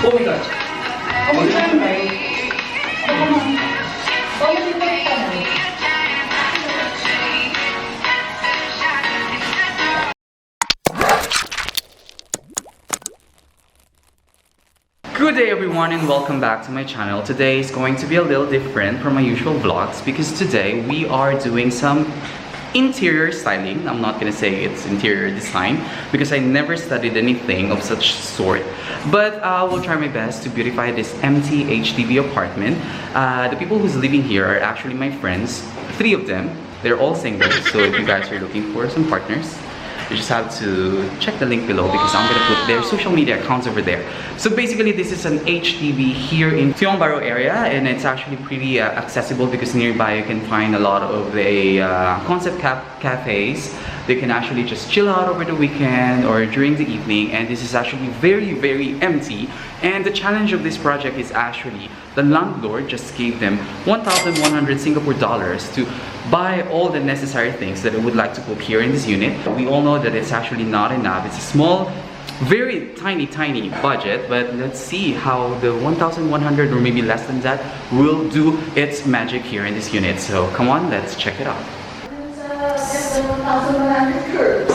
Oh my God. Good day everyone and welcome back to my channel. Today is going to be a little different from my usual vlogs because today we are doing some interior styling. I'm not gonna say it's interior design because I never studied anything of such sort, but I will try my best to beautify this empty HDB apartment. The people who's living here are actually my friends, 3 of them. They're all single, so if you guys are looking for some partners, you just have to check the link below because I'm gonna put their social media accounts over there. So basically this is an HDB here in Tiong-Bahru area, and it's actually pretty accessible because nearby you can find a lot of the concept cafes. They can actually just chill out over the weekend or during the evening, and this is actually very empty. And the challenge of this project is actually the landlord just gave them 1,100 Singapore dollars to buy all the necessary things that I would like to put here in this unit. We all know that it's actually not enough. It's a small, very tiny budget, but let's see how the 1,100 or maybe less than that will do its magic here in this unit. So come on, let's check it out.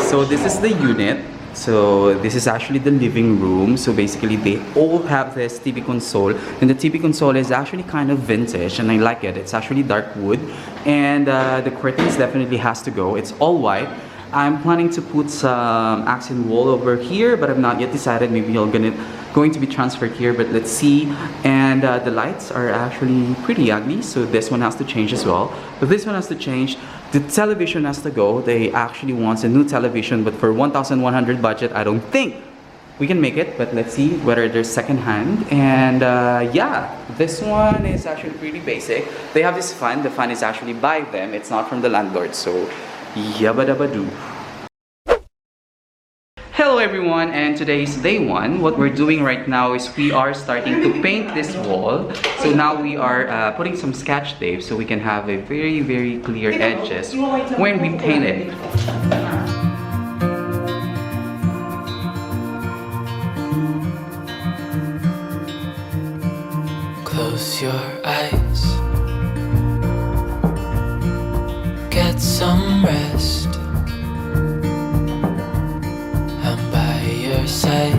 So this is the unit. So this is actually the living room. So basically they all have this TV console, and the TV console is actually kind of vintage and I like it. It's actually dark wood, and the curtains definitely has to go. It's all white. I'm planning to put some accent wall over here, but I've not yet decided. Maybe I'm going to be transferred here, but let's see. And the lights are actually pretty ugly, so this one has to change as well. But this one has to change. The television has to go. They actually want a new television, but for 1,100 budget, I don't think we can make it. But let's see whether there's second hand. And yeah, this one is actually pretty basic. They have this fan. The fan is actually by them. It's not from the landlord. So yabba dabba doo. Hello everyone, and today is day 1. What we're doing right now is we are starting to paint this wall. So now we are putting some scotch tape so we can have a very clear edges when we paint it. Close your eyes, get some rest. Side.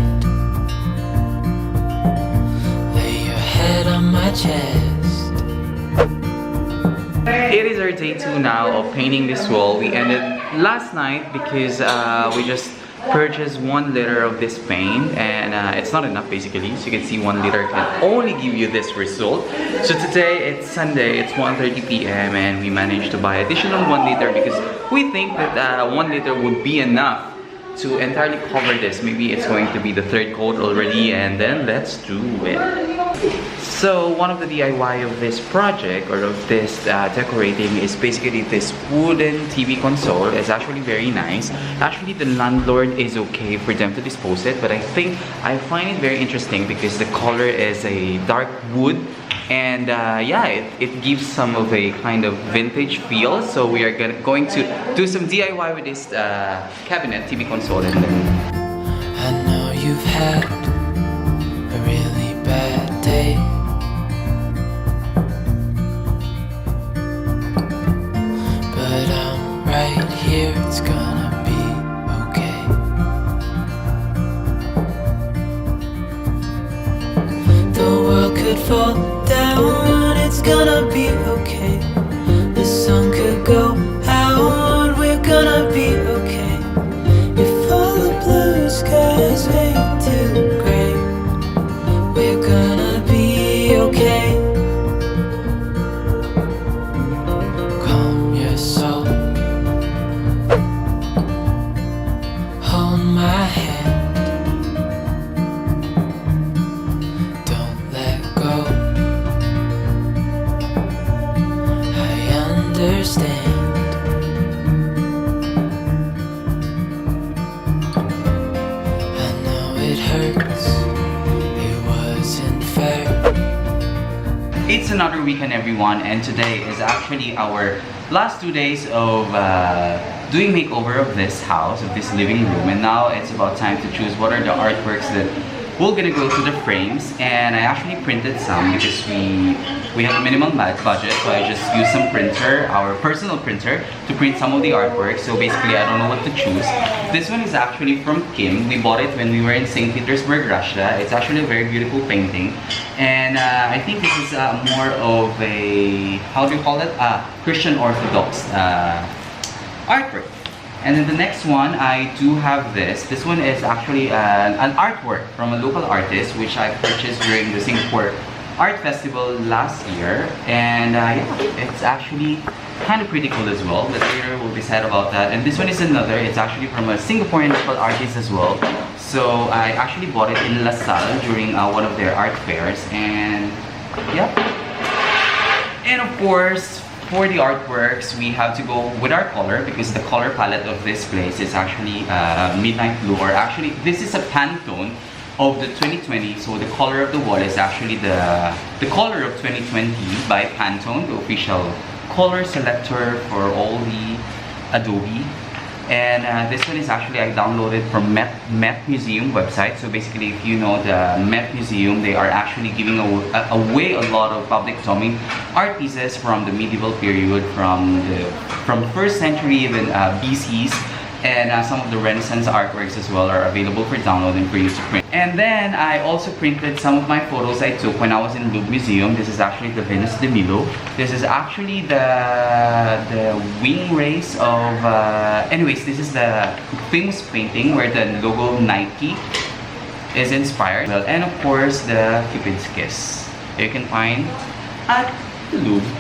Lay your head on my chest. It is our day 2 now of painting this wall. We ended last night because we just purchased 1 liter of this paint, and it's not enough basically. So you can see 1 liter can only give you this result. So today it's Sunday, it's 1:30 p.m. and we managed to buy additional 1 liter because we think that 1 liter would be enough to entirely cover this. Maybe it's going to be the 3rd coat already, and then let's do it. So one of the DIY of this project or of this decorating is basically this wooden TV console. It's actually very nice. Actually the landlord is okay for them to dispose it, but I find it very interesting because the color is a dark wood. And yeah, it gives some of a kind of vintage feel. So we are going to do some DIY with this cabinet TV console. And then I know you've had a really bad day, but I'm right here, it's gonna be okay. The world could fall down, it's gonna be okay. The sun could go out, we're gonna be okay. If all the blue skies fade to gray, we're gonna be okay. Calm your soul, hold my hand, don't let go. Understand. I know it hurts, it wasn't fair. it's another weekend everyone, and today is actually our last 2 days of doing makeover of this house, of this living room. And now it's about time to choose what are the artworks that we're gonna go to the frames, and I actually printed some because we have a minimal budget, so I just used some printer, our personal printer, to print some of the artwork. So basically, I don't know what to choose. This one is actually from Kim. We bought it when we were in St. Petersburg, Russia. It's actually a very beautiful painting, and I think this is more of a, how do you call it? Christian Orthodox artwork. And then the next one, I do have this. This one is actually an artwork from a local artist, which I purchased during the Singapore Art Festival last year. And yeah, it's actually kind of pretty cool as well, but later we'll decide about that. And this one is another. It's actually from a Singaporean local artist as well. So I actually bought it in La Salle during one of their art fairs. And yeah. And of course, for the artworks, we have to go with our color because the color palette of this place is actually midnight blue, or actually this is a Pantone of the 2020. So the color of the wall is actually the color of 2020 by Pantone, the official color selector for all the Adobe. And this one is actually I downloaded from Met Museum website. So basically, if you know the Met Museum, they are actually giving away a lot of public domain art pieces from the medieval period, from 1st century even BCs, and some of the Renaissance artworks as well are available for download and for you to print. And then I also printed some of my photos I took when I was in Louvre Museum. This is actually the Venus de Milo. This is actually the wing race of anyways, this is the famous painting where the logo Nike is inspired. Well, and of course the Cupid's Kiss you can find at the Louvre,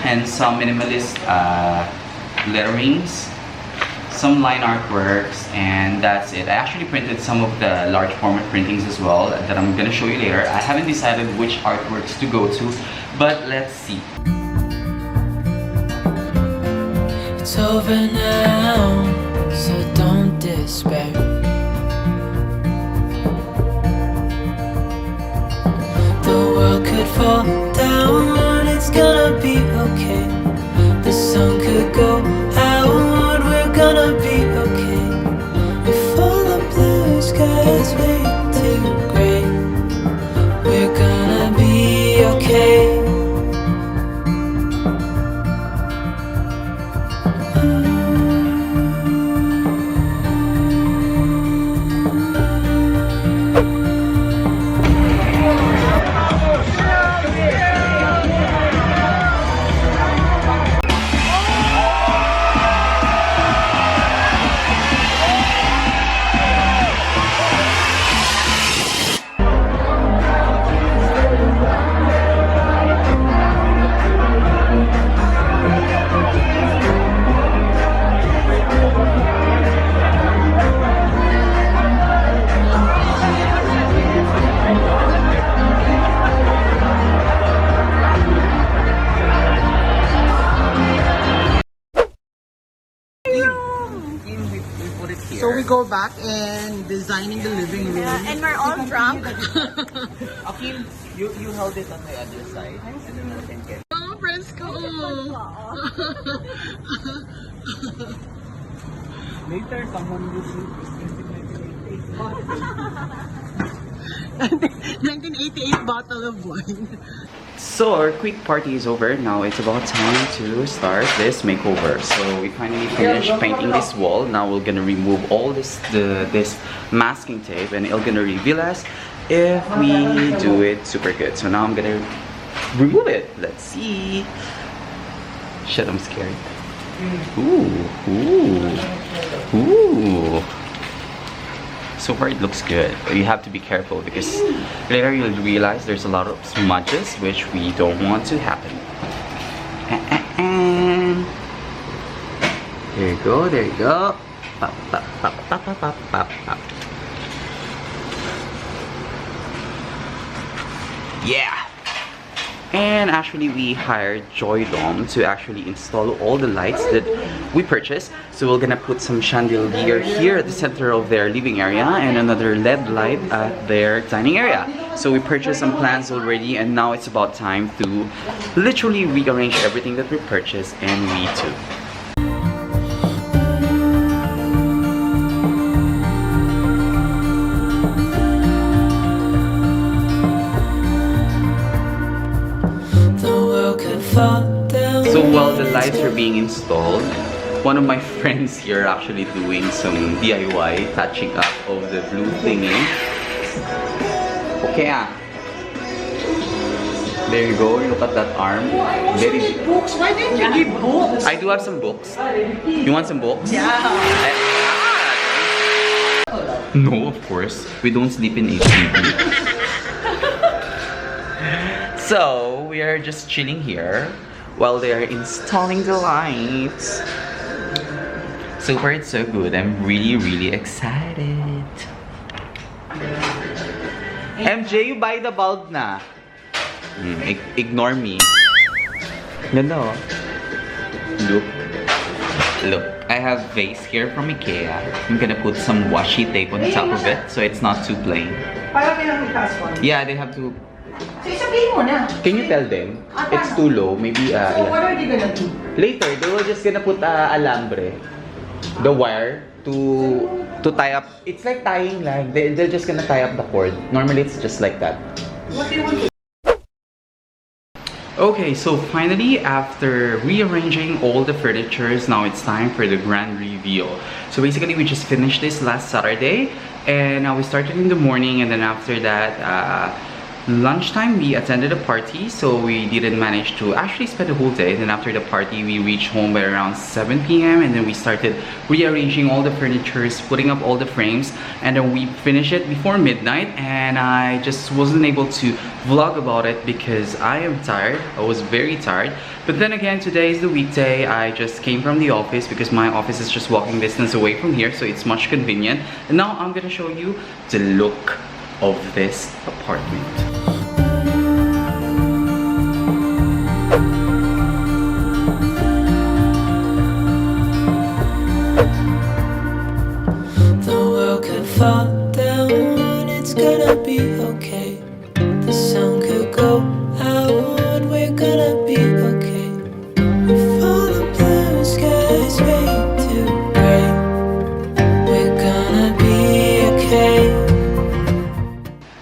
and some minimalist letterings, some line artworks, and that's it. I actually printed some of the large format printings as well that I'm gonna show you later. I haven't decided which artworks to go to, but let's see. It's over now, so don't despair. The world could fall down, it's gonna be okay. The sun could go out, we're gonna be okay. If all the blue skies fade to gray, we're gonna be okay. So we go back and designing the living room. Yeah, and we're all drunk. Akim, you hold it on the other side, and then I can get. Oh, Fresco! Later, someone will shoot 1988 bottle of wine. So our quick party is over. Now it's about time to start this makeover. So we finally finished painting this wall. Now we're gonna remove all this masking tape, and it's gonna reveal us if we do it super good. So now I'm gonna remove it. Let's see. Shit, I'm scared. Ooh, ooh, ooh. So far it looks good, but you have to be careful because later you'll realize there's a lot of smudges which we don't want to happen. There you go, there you go. Pop, pop, pop, pop, pop, pop, pop, pop. Yeah! And actually we hired Joy Dome to actually install all the lights that we purchased. So we're gonna put some chandelier here at the center of their living area and another LED light at their dining area. So we purchased some plans already, and now it's about time to literally rearrange everything that we purchased, and me too. lights are being installed. One of my friends here actually doing some DIY, touching up of the blue thingy. Okay There you go, look at that arm. Very Books? Why didn't you give books? I do have some books. You want some books? Yeah. No, of course. We don't sleep in HDB. So, we are just chilling here while they are installing the lights. So far, it's so good. I'm really excited. MJ, you buy the bulb na. Ignore me. Ganda oh. Look, I have vase here from IKEA. I'm gonna put some washi tape on the top of it so it's not too plain. Parang pinang-itas one. Yeah, they have to. So, isabihin mo na. Can you tell them? It's too low. Maybe, So, yeah. what are they gonna do? Later, they were just gonna put alambre. The wire to tie up. It's like tying lang. They're just gonna tie up the cord. Normally, it's just like that. What do you want to do? Okay, so finally, after rearranging all the furnitures, now it's time for the grand reveal. So basically, we just finished this last Saturday, and we started in the morning, and then after that, lunchtime, we attended a party, so we didn't manage to actually spend the whole day. Then after the party, we reached home by around 7 p.m. and then we started rearranging all the furnitures, putting up all the frames, and then we finished it before midnight. And I just wasn't able to vlog about it because I am tired. I was very tired. But then again, today is the weekday. I just came from the office because my office is just walking distance away from here, so it's much convenient. And now I'm gonna show you the look of this apartment. The world could fall down, it's gonna be okay. The sun could go out, we're gonna be okay. If all the blue skies fade to gray, we're gonna be okay.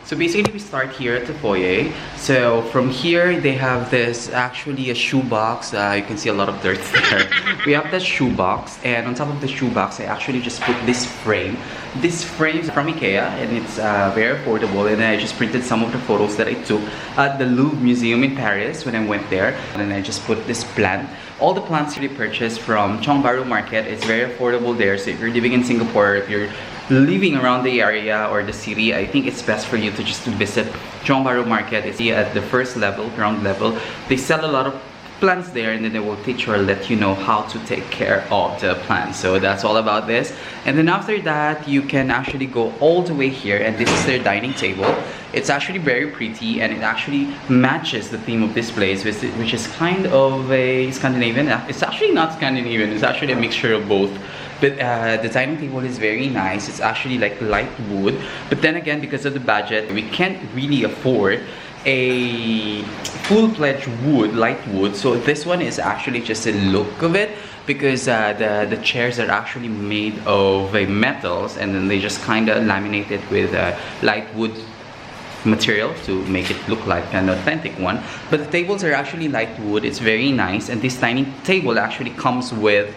So basically, we start here at the foyer. So from here, they have this actually a shoebox. You can see a lot of dirt there. We have that shoebox, and on top of the shoebox, I actually just put this frame. This frame is from IKEA, and it's very affordable. And I just printed some of the photos that I took at the Louvre Museum in Paris when I went there. And then I just put this plant. All the plants we purchased from Chongbaru Market. It's very affordable there. So if you're living in Singapore, if you're living around the area or the city, I think it's best for you to just visit Chongbaru Market. It's at the first level, ground level. They sell a lot of plants there, and then they will teach or let you know how to take care of the plants. So that's all about this. And then after that, you can actually go all the way here, and this is their dining table. It's actually very pretty, and it actually matches the theme of this place, which is kind of a Scandinavian. It's actually not Scandinavian, it's actually a mixture of both. But the dining table is very nice. It's actually like light wood. But then again, because of the budget, we can't really afford a full-fledged wood, light wood. So this one is actually just a look of it, because the chairs are actually made of metals, and then they just kind of laminate it with light wood material to make it look like an authentic one. But the tables are actually light wood. It's very nice, and this dining table actually comes with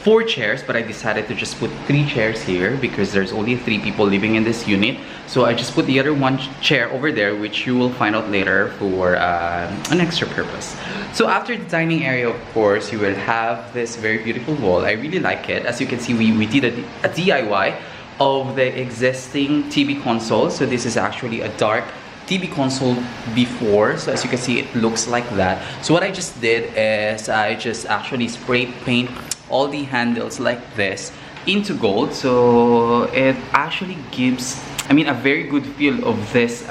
4 chairs, but I decided to just put 3 chairs here because there's only 3 people living in this unit. So I just put the other 1 chair over there, which you will find out later for an extra purpose. So after the dining area, of course, you will have this very beautiful wall. I really like it. As you can see, we did a DIY of the existing TV console. So this is actually a dark TV console before, so as you can see, it looks like that. So what I just did is I just actually spray paint all the handles like this into gold, so it actually gives, I mean, a very good feel of this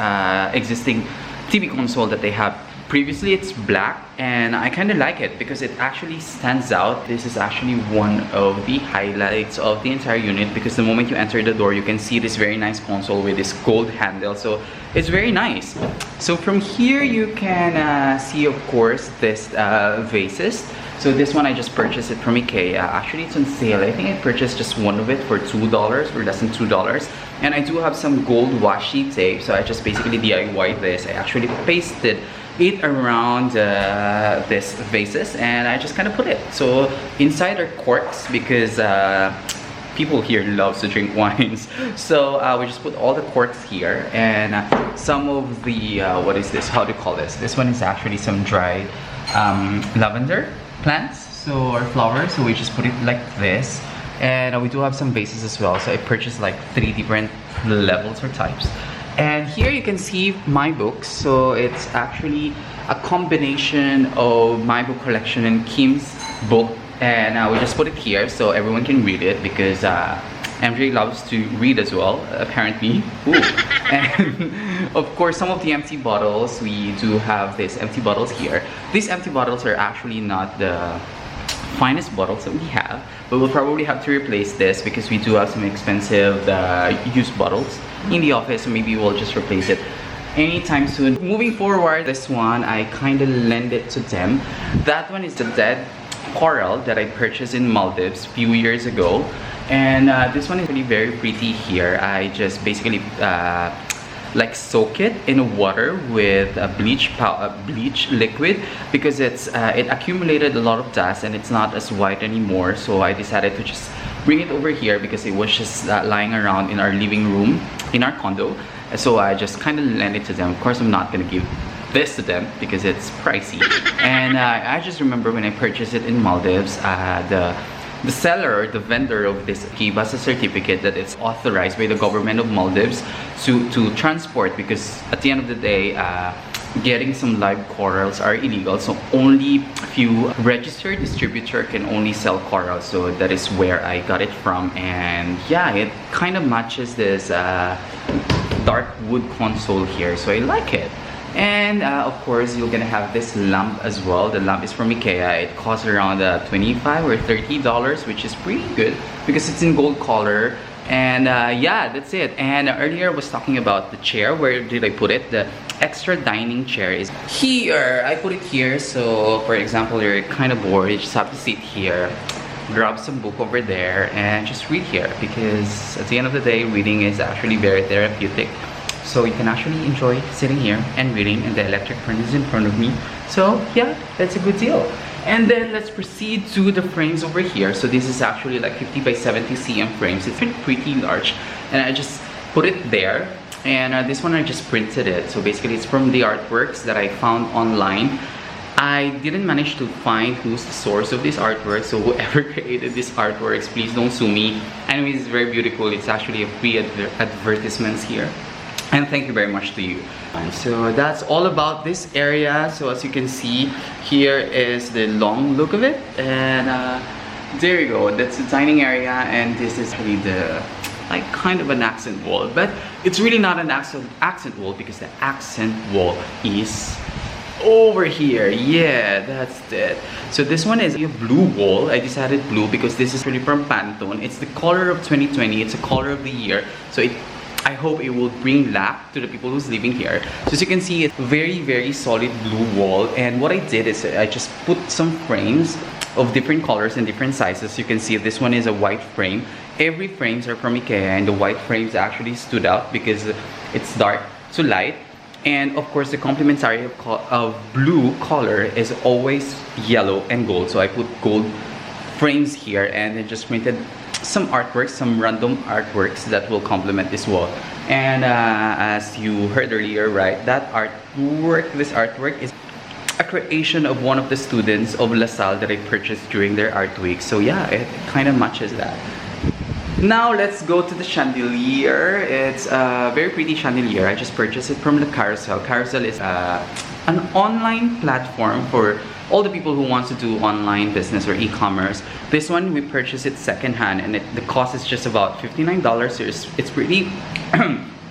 existing TV console that they have. Previously it's black, and I kind of like it because it actually stands out. This is actually one of the highlights of the entire unit, because the moment you enter the door, you can see this very nice console with this gold handle. So it's very nice. So from here you can see, of course, this vases. So this one I just purchased it from IKEA. Actually, it's on sale. I think I purchased just one of it for $2 or less than $2. And I do have some gold washi tape, so I just basically DIY this. I actually pasted it around this vases, and I just kind of put it. So inside are corks because people here loves to drink wines. So we just put all the corks here, and some of the what is this? How do you call this? This one is actually some dried lavender plants, so or flowers. So we just put it like this, and we do have some vases as well. So I purchased like 3 different levels or types. And here you can see my books. So it's actually a combination of my book collection and Kim's book, and we just put it here so everyone can read it because MJ loves to read as well, apparently. Ooh. And of course, some of the empty bottles, we do have these empty bottles here. These empty bottles are actually not the finest bottles that we have, but we'll probably have to replace this because we do have some expensive used bottles in the office, so maybe we'll just replace it anytime soon. Moving forward, this one I kind of lend it to them. That one is the dead coral that I purchased in Maldives a few years ago, and this one is really very pretty here. I just basically like soak it in water with a bleach liquid because it accumulated a lot of dust and it's not as white anymore. So I decided to just bring it over here because it was just lying around in our living room in our condo. So I just kind of lent it to them. Of course, I'm not gonna give this to them because it's pricey. And I just remember when I purchased it in Maldives, the seller, the vendor of this gave us a certificate that it's authorized by the government of Maldives to transport, because at the end of the day, getting some live corals are illegal, so only few registered distributor can only sell corals. So that is where I got it from, and yeah, it kind of matches this dark wood console here, so I like it. And of course, you're gonna have this lamp as well. The lamp is from IKEA. It costs around $25 or $30, which is pretty good because it's in gold color. And yeah, that's it. And earlier I was talking about the chair. Where did I put it? The extra dining chair is here. I put it here, so for example, you're kind of bored, you just have to sit here, grab some book over there, and just read here, because at the end of the day, reading is actually very therapeutic. So you can actually enjoy sitting here and reading, and the electric furnace is in front of me. So yeah, that's a good deal. And then let's proceed to the frames over here. So this is actually like 50 by 70 cm frames. It's pretty large, and I just put it there. And this one I just printed it. So basically it's from the artworks that I found online. I didn't manage to find who's the source of this artwork, so whoever created these artworks, please don't sue me. Anyways, it's very beautiful. It's actually a free advertisements here. And thank you very much to you. So that's all about this area. So as you can see, here is the long look of it, and there you go. That's the dining area, and this is really the like kind of an accent wall, but it's really not an accent wall because the accent wall is over here. Yeah, that's it. So this one is a blue wall. I decided blue because this is really from Pantone. It's the color of 2020. It's a color of the year. So I hope it will bring luck to the people who's living here. So as you can see, it's very solid blue wall. And what I did is I just put some frames of different colors and different sizes. You can see this one is a white frame. Every frames are from IKEA, and the white frames actually stood out because it's dark to light. And of course, the complementary of blue color is always yellow and gold. So I put gold frames here, and then just printed some artworks, some random artworks that will complement this wall. And as you heard earlier, right, that artwork, this artwork is a creation of one of the students of LaSalle that I purchased during their art week. So yeah, it kind of matches that. Now let's go to the chandelier. It's a very pretty chandelier. I just purchased it from the Carousel. Carousel is an online platform for all the people who want to do online business or e-commerce. This one we purchased it secondhand, and the cost is just about $59. So it's pretty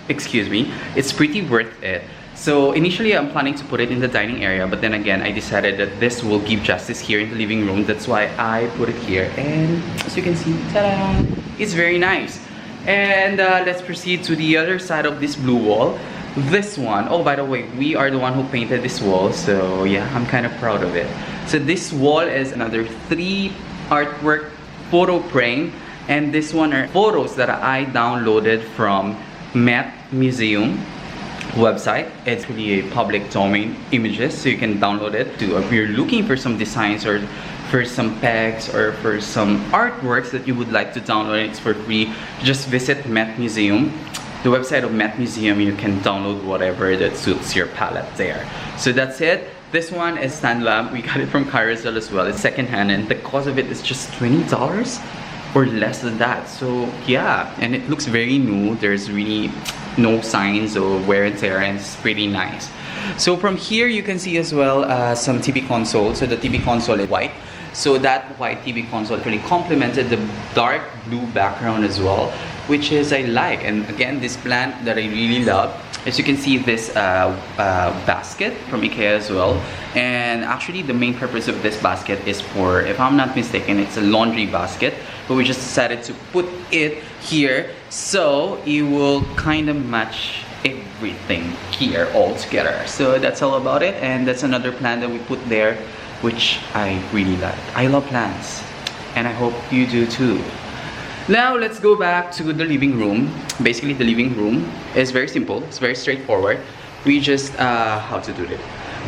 excuse me, it's pretty worth it. So initially I'm planning to put it in the dining area, but then again I decided that this will give justice here in the living room. That's why I put it here, and as you can see, ta-da, it's very nice. And let's proceed to the other side of this blue wall. This one, oh by the way, we are the one who painted this wall, so yeah, I'm kind of proud of it. So this wall is another 3 artwork photo frame And this one are photos that I downloaded from Met Museum website. It's really a public domain images, so you can download it. If you're looking for some designs or for some pegs or for some artworks that you would like to download, it's for free. Just visit Met Museum. The website of Met Museum, you can download whatever that suits your palette there. So that's it. This one is stand lamp. We got it from Carousel as well. It's secondhand, and the cost of it is just $20 or less than that. So yeah, and it looks very new. There's really no signs of wear and tear, and it's pretty nice. So from here you can see as well some TV console. So the TV console is white. So that white TV console really complemented the dark blue background as well, which is I like. And again, this plant that I really love. As you can see, this basket from IKEA as well. And actually the main purpose of this basket is for, if I'm not mistaken, it's a laundry basket. But we just decided to put it here so it will kind of match everything here all together. So that's all about it. And that's another plant that we put there, which I really like. I love plants, and I hope you do too. Now let's go back to the living room. Basically the living room is very simple. It's very straightforward. We just how to do it?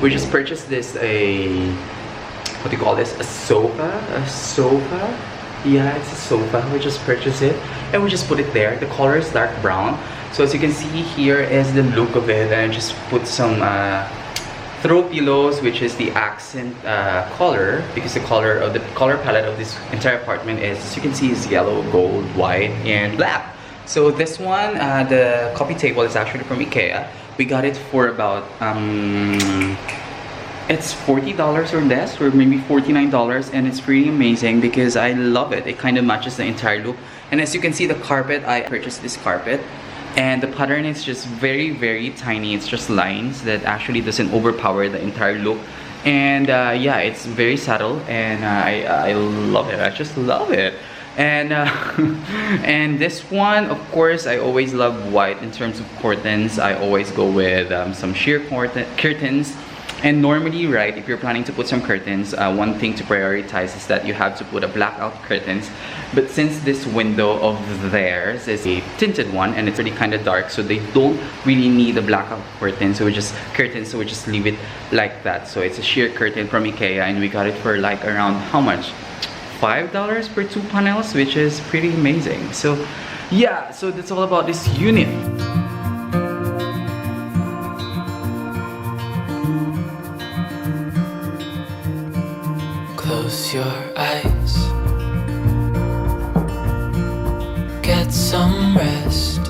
We just purchased this what do you call this? A sofa? Yeah, it's a sofa. We just purchased it and we just put it there. The color is dark brown. So as you can see, here is the look of it, and I just put some throw pillows, which is the accent color, because the color palette of this entire apartment is, as you can see, is yellow, gold, white, and black. So this one, the coffee table, is actually from IKEA. We got it for about it's $40 or less, or maybe $49, and it's pretty amazing because I love it. It kind of matches the entire look. And as you can see, the carpet, I purchased this carpet. And the pattern is just very tiny. It's just lines that actually doesn't overpower the entire look. And yeah, it's very subtle, and I love it. I just love it. And and this one, of course, I always love white. In terms of curtains, I always go with some sheer curtains. And normally, right, if you're planning to put some curtains, one thing to prioritize is that you have to put a blackout curtains. But since this window of theirs is a tinted one and it's really kind of dark, so they don't really need a blackout curtain, so we just leave it like that. So it's a sheer curtain from IKEA, and we got it for like around how much? $5 per 2 panels, which is pretty amazing. So yeah, so that's all about this unit. Close your eyes, get some rest.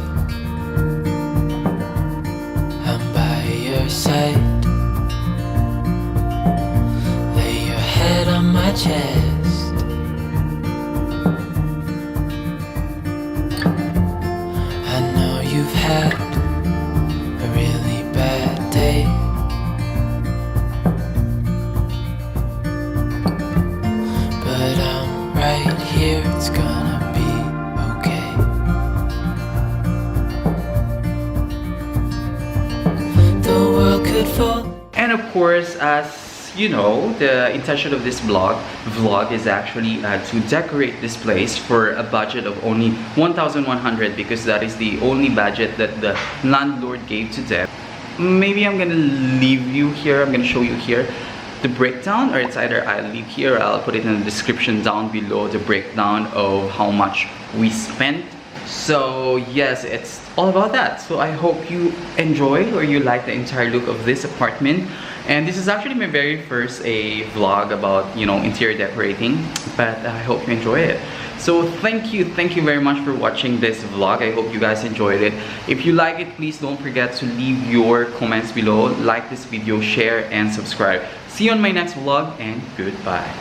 I'm by your side. Lay your head on my chest. I know you've had a really bad day. But I'm right here, it's gonna be okay. The world could fall. And of course, as you know, the intention of this vlog is actually to decorate this place for a budget of only 1,100, because that is the only budget that the landlord gave to them. Maybe I'm gonna leave you here, I'm gonna show you here the breakdown, or it's either I'll leave here or I'll put it in the description down below, the breakdown of how much we spent. So yes, it's all about that. So I hope you enjoy or you like the entire look of this apartment. And this is actually my very first vlog about, you know, interior decorating, but I hope you enjoy it. So thank you very much for watching this vlog. I hope you guys enjoyed it. If you like it, please don't forget to leave your comments below, like this video, share, and subscribe. See you on my next vlog, and goodbye.